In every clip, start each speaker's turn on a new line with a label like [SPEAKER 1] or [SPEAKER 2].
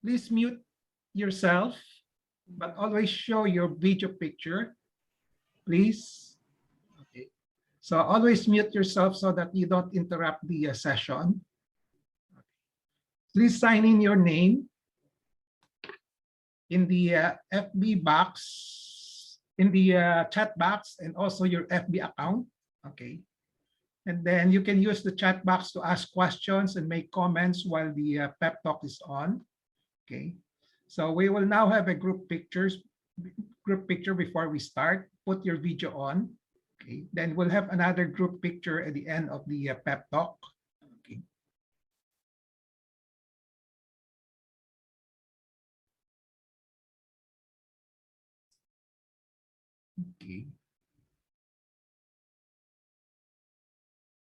[SPEAKER 1] please mute yourself, but always show your video picture, please. Okay. So always mute yourself so that you don't interrupt the session. Please sign in your name in the FB box, in the chat box, and also your FB account. Okay. And then you can use the chat box to ask questions and make comments while the pep talk is on. Okay. So we will now have a group picture before we start. Put your video on. Okay. Then we'll have another group picture at the end of the pep talk. Okay. Okay.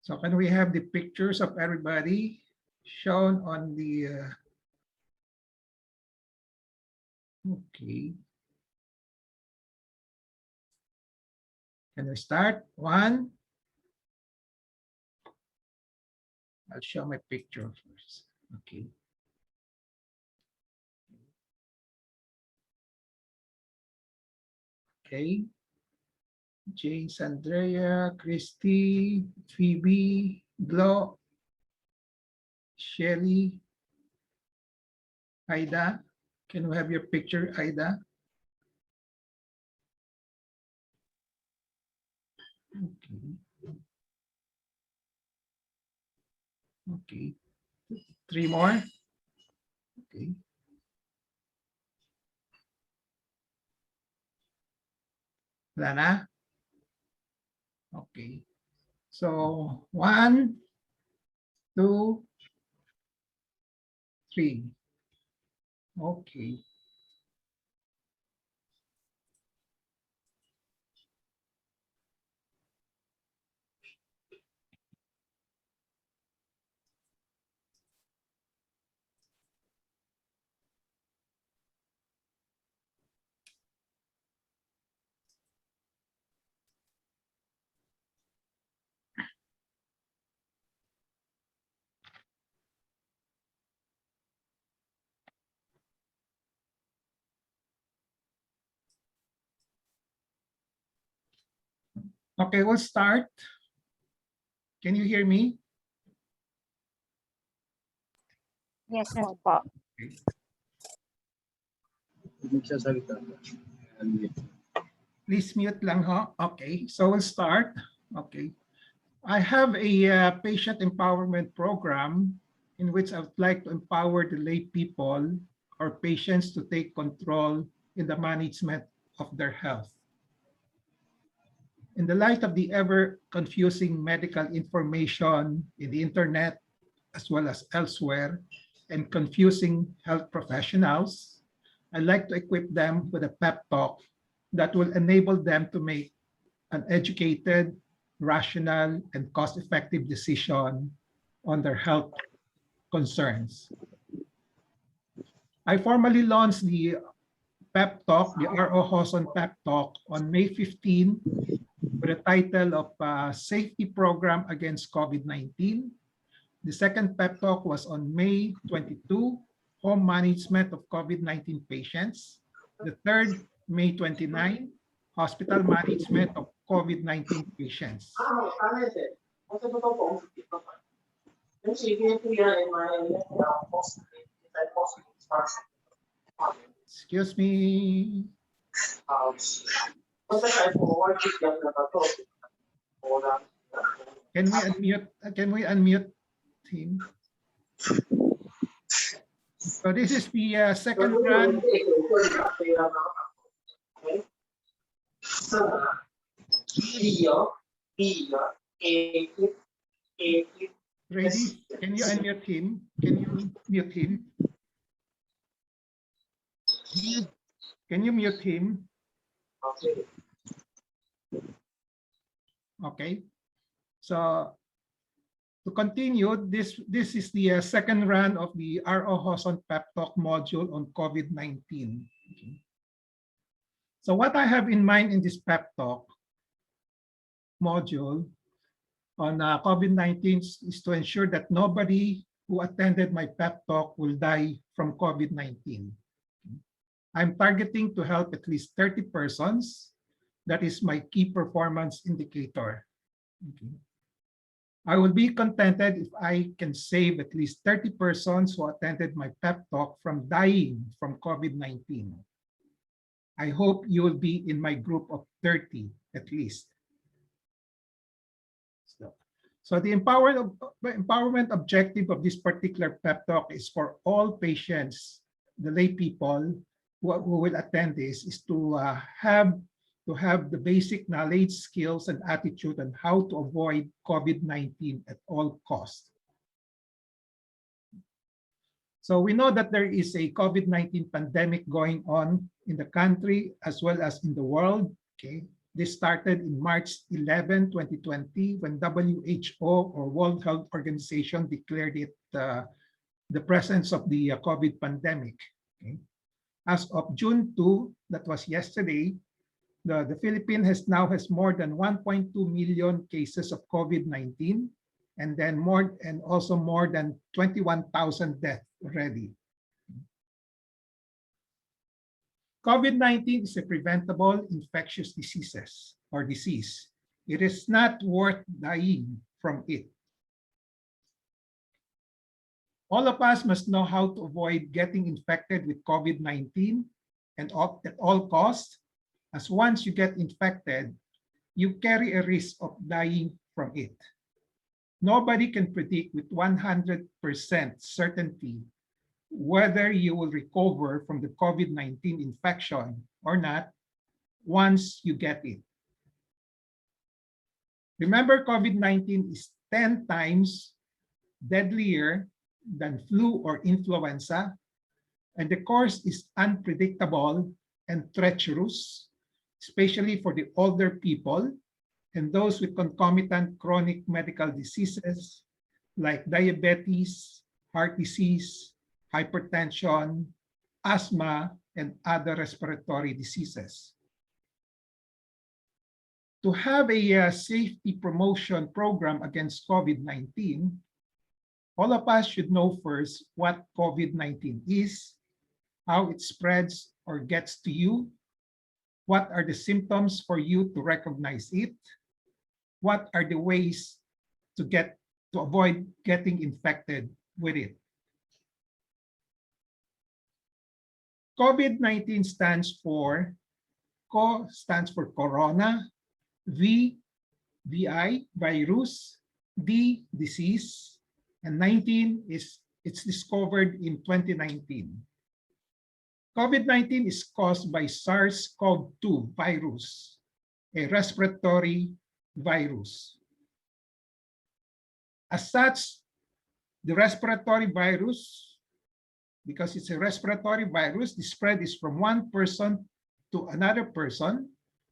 [SPEAKER 1] So can we have the pictures of everybody shown on the, okay. Can we start? One. I'll show my picture first. Okay. Okay. James, Andrea, Christy, Phoebe, Glo, Shelly, Aida. Can we have your picture, Aida? Okay. Okay. 3 more. Okay. Lana. Okay. So 1, 2, 3. Okay. Okay, we'll start. Can you hear me?
[SPEAKER 2] Yes, po.
[SPEAKER 1] Okay. Please mute lang ho. Okay, so we'll start. Okay. I have a patient empowerment program in which I would like to empower the lay people or patients to take control in the management of their health. In the light of the ever confusing medical information in the internet, as well as elsewhere, and confusing health professionals, I'd like to equip them with a pep talk that will enable them to make an educated, rational, and cost-effective decision on their health concerns. I formally launched the pep talk, the ROJoson PEP talk, on May 15 with the title of Safety Program Against COVID-19. The second pep talk was on May 22, Home Management of COVID-19 Patients. The third, May 29, Hospital Management of COVID-19 Patients. Excuse me. Can we unmute him? So this is the second run. Ready? Can you unmute him? Can you mute him? Can you mute him? Okay. So to continue, this is the second run of the ROJoson PEP Talk module on COVID-19. Okay. So what I have in mind in this PEP Talk module on COVID-19 is to ensure that nobody who attended my PEP Talk will die from COVID-19. I'm targeting to help at least 30 persons. That is my key performance indicator. Okay. I will be contented if I can save at least 30 persons who attended my pep talk from dying from COVID-19. I hope you will be in my group of 30 at least. So the empowerment objective of this particular pep talk is for all patients, the lay people who will attend this, is to have the basic knowledge, skills, and attitude on how to avoid COVID-19 at all costs. So we know that there is a COVID-19 pandemic going on in the country as well as in the world. Okay. This started in March 11, 2020, when WHO, or World Health Organization, declared it the presence of the COVID pandemic. Okay. As of June 2, that was yesterday, the Philippines now has more than 1.2 million cases of COVID-19, and also more than 21,000 deaths already. COVID-19 is a preventable infectious disease. It is not worth dying from it. All of us must know how to avoid getting infected with COVID-19 and at all costs, as once you get infected, you carry a risk of dying from it. Nobody can predict with 100% certainty whether you will recover from the COVID-19 infection or not once you get it. Remember, COVID-19 is 10 times deadlier than flu or influenza, and the course is unpredictable and treacherous, especially for the older people and those with concomitant chronic medical diseases like diabetes, heart disease, hypertension, asthma, and other respiratory diseases. To have a safety promotion program against COVID-19, all of us should know first what COVID-19 is, how it spreads or gets to you, what are the symptoms for you to recognize it, what are the ways to avoid getting infected with it. COVID-19 stands for corona, VI, virus, D, disease, and 19 it's discovered in 2019. COVID-19 is caused by SARS-CoV-2 virus, a respiratory virus. As such, the respiratory virus, because it's a respiratory virus, the spread is from one person to another person,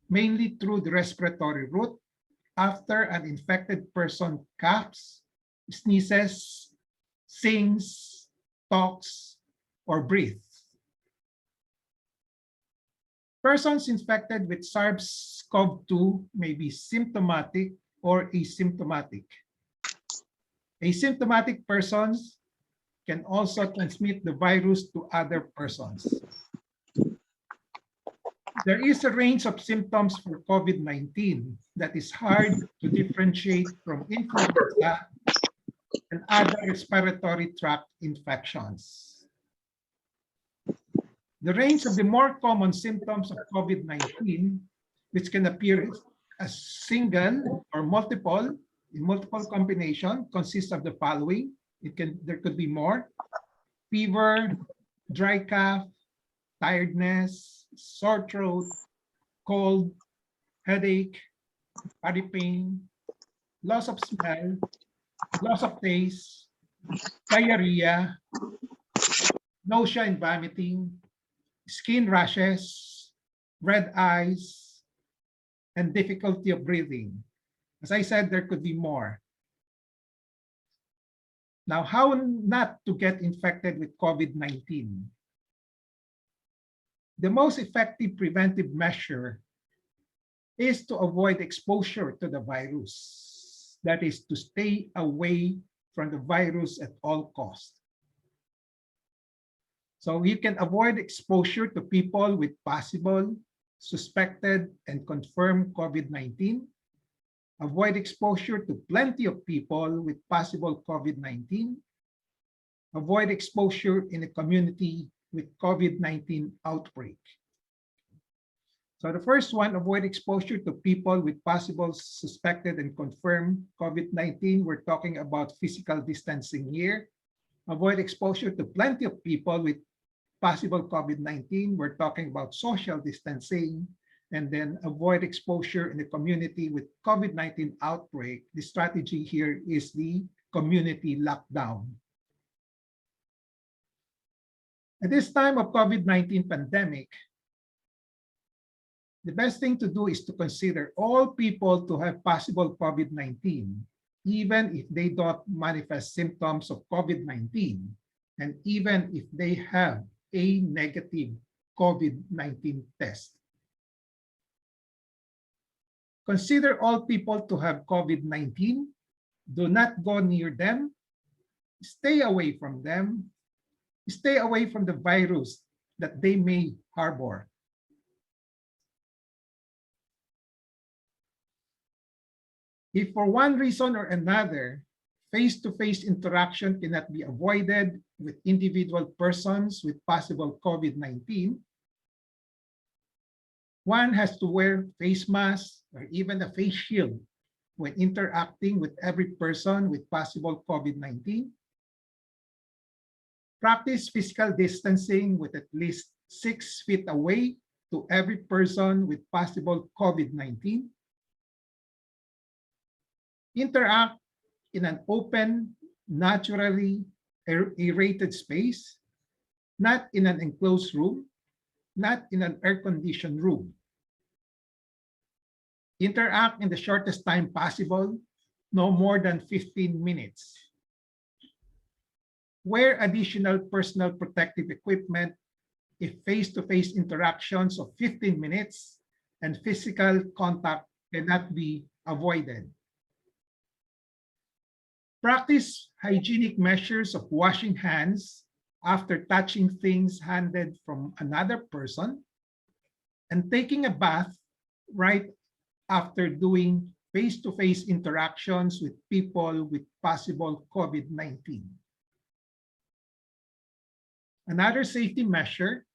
[SPEAKER 1] mainly through the respiratory route, after an infected person coughs, sneezes, sings, talks, or breathes. Persons infected with SARS-CoV-2 may be symptomatic or asymptomatic. Asymptomatic persons can also transmit the virus to other persons. There is a range of symptoms for COVID-19 that is hard to differentiate from influenza and other respiratory tract infections. The range of the more common symptoms of COVID-19, which can appear as single or multiple, in multiple combination, consists of the following. There could be more: fever, dry cough, tiredness, sore throat, cold, headache, body pain, loss of smell, loss of taste, diarrhea, nausea and vomiting, skin rashes, red eyes, and difficulty of breathing. As I said, there could be more. Now, how not to get infected with COVID-19? The most effective preventive measure is to avoid exposure to the virus. That is to stay away from the virus at all costs. So you can avoid exposure to people with possible, suspected, and confirmed COVID-19. Avoid exposure to plenty of people with possible COVID-19. Avoid exposure in a community with COVID-19 outbreak. So the first one, avoid exposure to people with possible, suspected, and confirmed COVID-19. We're talking about physical distancing here. Avoid exposure to plenty of people with possible COVID-19. We're talking about social distancing. And then avoid exposure in the community with COVID-19 outbreak. The strategy here is the community lockdown. At this time of COVID-19 pandemic, the best thing to do is to consider all people to have possible COVID-19, even if they don't manifest symptoms of COVID-19, and even if they have a negative COVID-19 test. Consider all people to have COVID-19. Do not go near them. Stay away from them. Stay away from the virus that they may harbor. If for one reason or another, face-to-face interaction cannot be avoided with individual persons with possible COVID-19, one has to wear face masks or even a face shield when interacting with every person with possible COVID-19. Practice physical distancing with at least 6 feet away to every person with possible COVID-19. Interact in an open, naturally aerated space, not in an enclosed room, not in an air-conditioned room. Interact in the shortest time possible, no more than 15 minutes. Wear additional personal protective equipment if face-to-face interactions of 15 minutes and physical contact cannot be avoided. Practice hygienic measures of washing hands after touching things handed from another person and taking a bath right after doing face-to-face interactions with people with possible COVID-19. Another safety measure,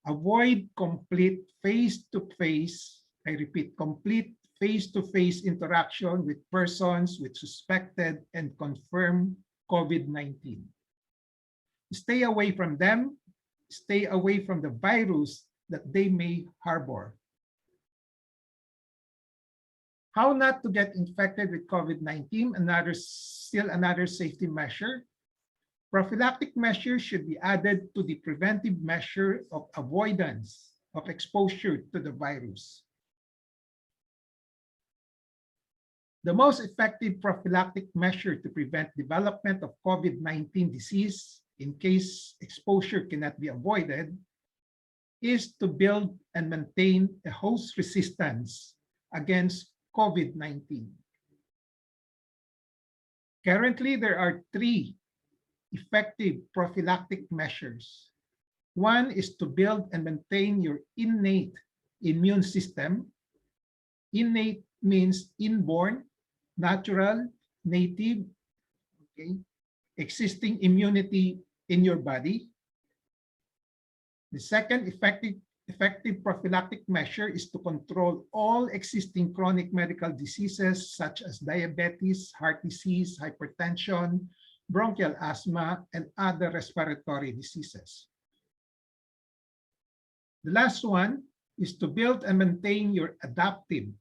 [SPEAKER 1] avoid complete face-to-face, I repeat, complete face-to-face interaction with persons with suspected and confirmed COVID-19. Stay away from them. Stay away from the virus that they may harbor. How not to get infected with COVID-19, still another safety measure. Prophylactic measures should be added to the preventive measure of avoidance of exposure to the virus. The most effective prophylactic measure to prevent development of COVID-19 disease in case exposure cannot be avoided is to build and maintain a host resistance against COVID-19. Currently, there are 3 effective prophylactic measures. One is to build and maintain your innate immune system. Innate means inborn, natural, native, okay, existing immunity in your body. The second effective prophylactic measure is to control all existing chronic medical diseases such as diabetes, heart disease, hypertension, bronchial asthma, and other respiratory diseases. The last one is to build and maintain your adaptive.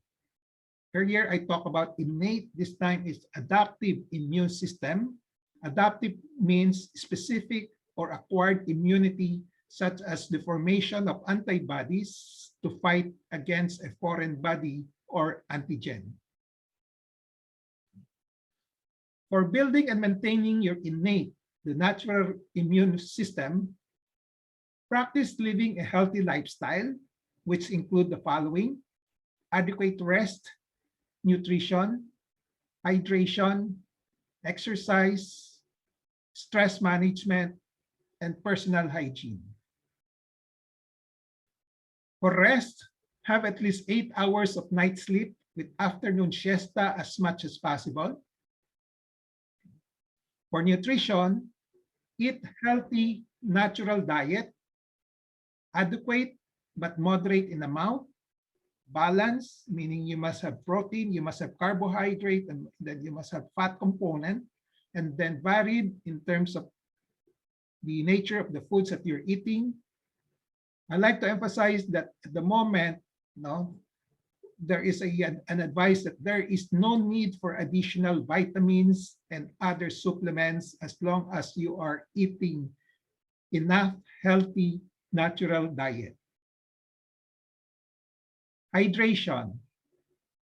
[SPEAKER 1] Earlier, I talked about innate. This time is adaptive immune system. Adaptive means specific or acquired immunity, such as the formation of antibodies to fight against a foreign body or antigen. For building and maintaining your innate, the natural immune system, practice living a healthy lifestyle, which include the following: adequate rest, nutrition, hydration, exercise, stress management, and personal hygiene. For rest, have at least 8 hours of night sleep with afternoon siesta as much as possible. For nutrition, eat healthy, natural diet, adequate but moderate in amount, balance, meaning you must have protein, you must have carbohydrate, and then you must have fat component, and then varied in terms of the nature of the foods that you're eating. I like to emphasize that at the moment, there is an advice that there is no need for additional vitamins and other supplements as long as you are eating enough healthy, natural diet. Hydration.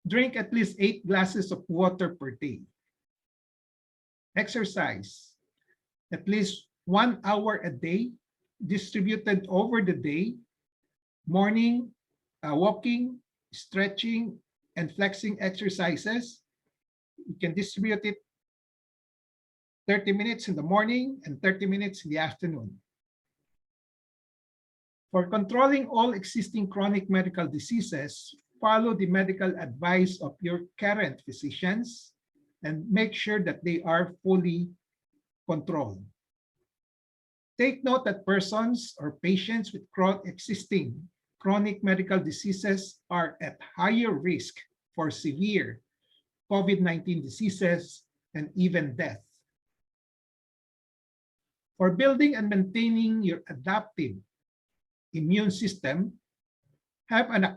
[SPEAKER 1] Drink at least 8 glasses of water per day. Exercise. At least 1 hour a day, distributed over the day. Morning, walking, stretching, and flexing exercises. You can distribute it 30 minutes in the morning and 30 minutes in the afternoon. For controlling all existing chronic medical diseases, follow the medical advice of your current physicians and make sure that they are fully controlled. Take note that persons or patients with existing chronic medical diseases are at higher risk for severe COVID-19 diseases and even death. For building and maintaining your adaptive immune system, have an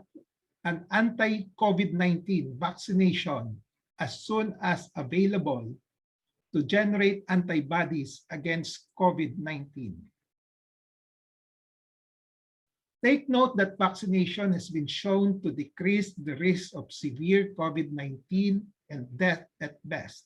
[SPEAKER 1] anti-COVID-19 vaccination as soon as available to generate antibodies against COVID-19. Take note that vaccination has been shown to decrease the risk of severe COVID-19 and death at best.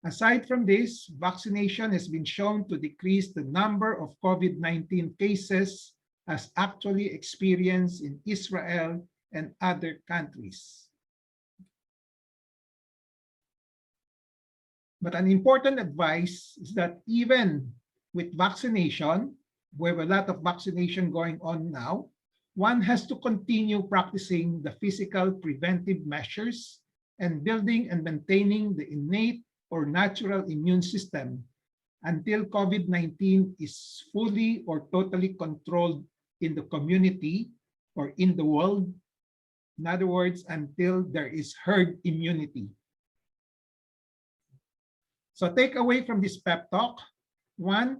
[SPEAKER 1] Aside from this, vaccination has been shown to decrease the number of COVID-19 cases as actually experienced in Israel and other countries. But an important advice is that even with vaccination, we have a lot of vaccination going on now, one has to continue practicing the physical preventive measures and building and maintaining the innate or natural immune system until COVID-19 is fully or totally controlled in the community or in the world. In other words, until there is herd immunity. So take away from this pep talk, 1,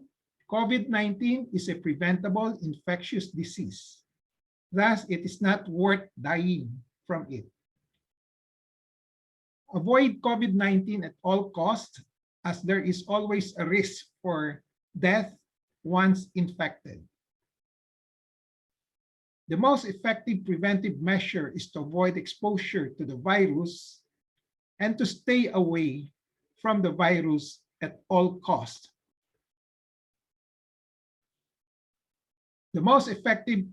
[SPEAKER 1] COVID-19 is a preventable infectious disease. Thus, it is not worth dying from it. Avoid COVID-19 at all costs, as there is always a risk for death once infected. The most effective preventive measure is to avoid exposure to the virus and to stay away from the virus at all costs. The most effective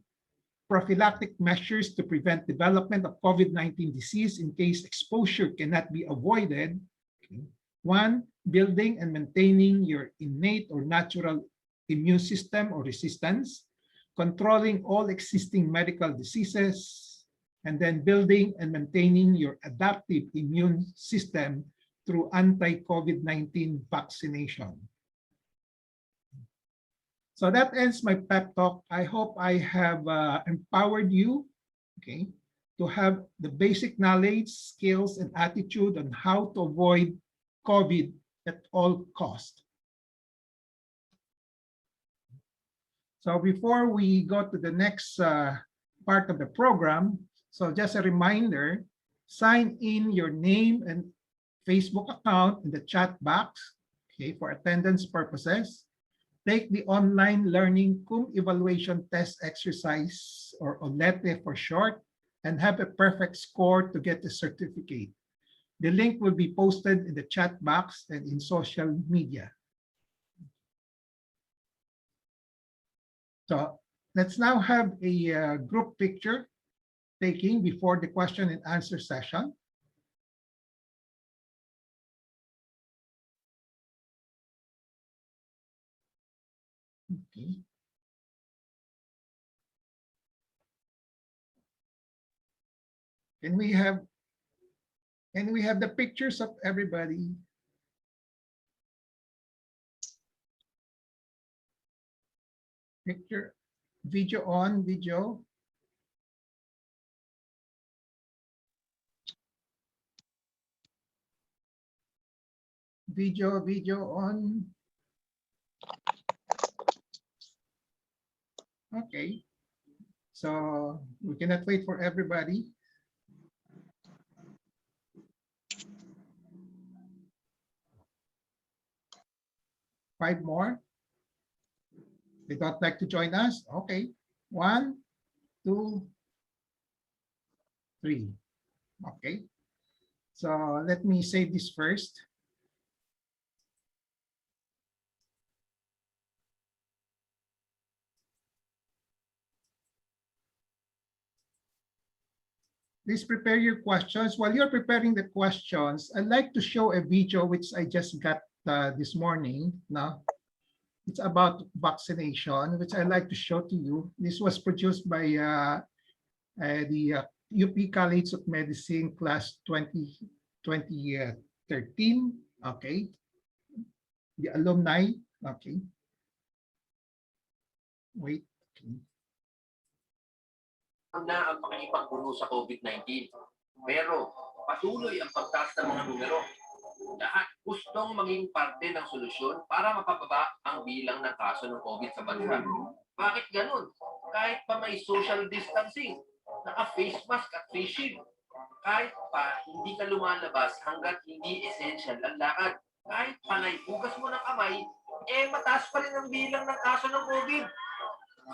[SPEAKER 1] prophylactic measures to prevent development of COVID-19 disease in case exposure cannot be avoided. 1, building and maintaining your innate or natural immune system or resistance, controlling all existing medical diseases, and then building and maintaining your adaptive immune system through anti-COVID-19 vaccination. So that ends my pep talk. I hope I have empowered you, to have the basic knowledge, skills, and attitude on how to avoid COVID at all costs. So before we go to the next part of the program, so just a reminder, sign in your name and Facebook account in the chat box, for attendance purposes. Take the online learning cum evaluation test exercise, or OLETE for short, and have a perfect score to get the certificate. The link will be posted in the chat box and in social media. So let's now have a group picture taking before the question and answer session. Okay. Can we have the pictures of everybody? Picture, video on, video. Video on. Okay. So we cannot wait for everybody. Five more. They don't like to join us. Okay. 1, 2, 3. Okay. So let me save this first. Please prepare your questions. While you're preparing the questions, I'd like to show a video which I just got this morning. Now, it's about vaccination, which I'd like to show to you. This was produced by the UP College of Medicine class 2013. Okay. The alumni. Okay. Wait. Okay.
[SPEAKER 3] Na ang pakikipagpuno sa COVID-19. Pero patuloy ang pagtaas ng mga numero. Lahat gustong maging parte ng solusyon para mapababa ang bilang ng kaso ng COVID sa bansa. Bakit ganun? Kahit pa may social distancing, naka-face mask at face shield. Kahit pa hindi ka lumalabas hanggat hindi essential ang lakad. Kahit pa naibugas mo ng kamay, mataas pa rin ang bilang ng kaso ng COVID.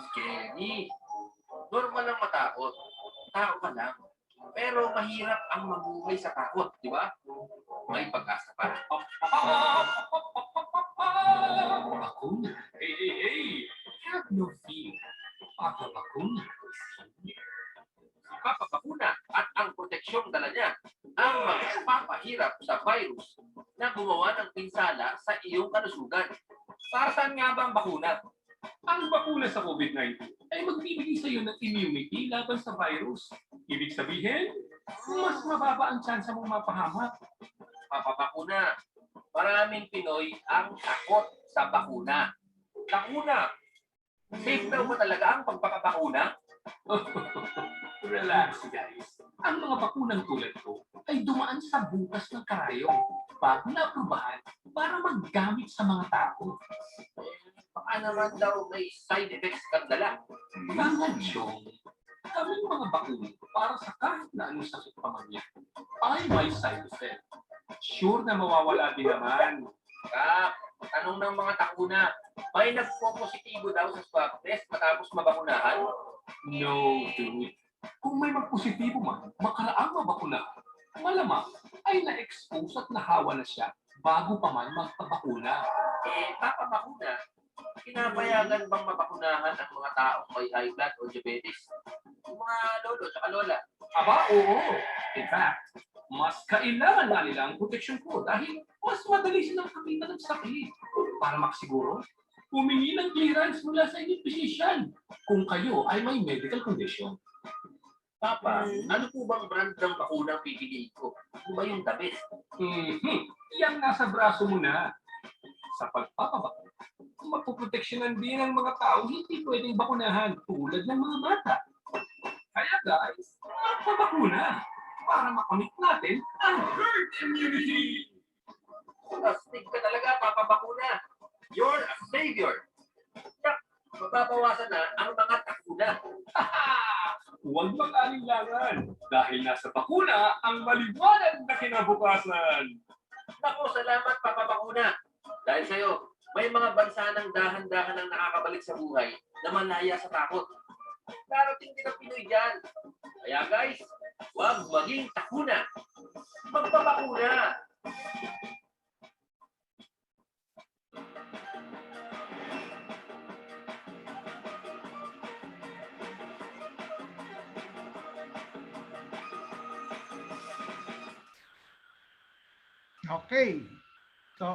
[SPEAKER 3] Scary. Normal lang matakot. Tao ka lang. Pero mahirap ang mabuhay sa takot, di ba? May pag-asa pa. Bakuna. Hey. Have no fear. Papabakuna. Papabakuna at ang proteksyong dala niya ang magpapahirap sa virus na gumawa ng pinsala sa iyong kalusugan. Para saan nga ba ang bakuna? Ang bakuna sa COVID-19 ay magbibigay sa iyo ng immunity laban sa virus. Ibig sabihin, mas mababa ang tsansa mong mapahamak. Papabakuna. Maraming Pinoy ang takot sa bakuna. Bakuna. Safe daw ba talaga ang pagpapabakuna? Relax, guys. Ang mga bakunang tulad ko ay dumaan sa bukas ng karayong bago na-aprobahan para maggamit sa mga tao. Baka naman daw may side effects kang dala. Bakit yung kaming mga bakuna para sa kahit na anong sakit pa man yan ay may side effect. Sure na mawawala din naman. Tanong ng mga takuna, may nagpo-positibo daw sa swab test matapos mabakunahan? No, dude. Kung may magpositibo man, makaraang mabakunahan, malamang ay na-expose at nahawa na siya bago pa man magpabakuna. Papabakuna? Pinapayagan bang mabakunahan ang mga taong may high blood o diabetes? Yung mga lolo at lola? Aba, oo. In fact, mas kailangan nga nila ang proteksyon ko dahil mas madali silang kapitan ng sakit. Para makasiguro, humingi ng clearance mula sa inyong physician kung kayo ay may medical condition. Papa, ano po bang brand ng bakunang pipiliin ko? Ano ba yung the best? Yan nasa braso mo na. Sa pagpapabakuna, magpuproteksyonan din ang mga tao hindi pwedeng bakunahan tulad ng mga bata. Kaya guys, magpabakuna para makamit natin ang herd immunity. Astig ka talaga, papabakuna. You're a savior. Mababawasan na ang mga takuna. Huwag mag-alinlangan dahil nasa bakuna ang maliwanag na kinabukasan. Naku, salamat papabakuna. Dahil sa'yo, may mga bansa ng dahan-dahan ang nakakabalik sa buhay na malaya sa takot. Darating din ang Pinoy dyan. Kaya guys, huwag maging takuna. Magpabakuna.
[SPEAKER 1] Okay. So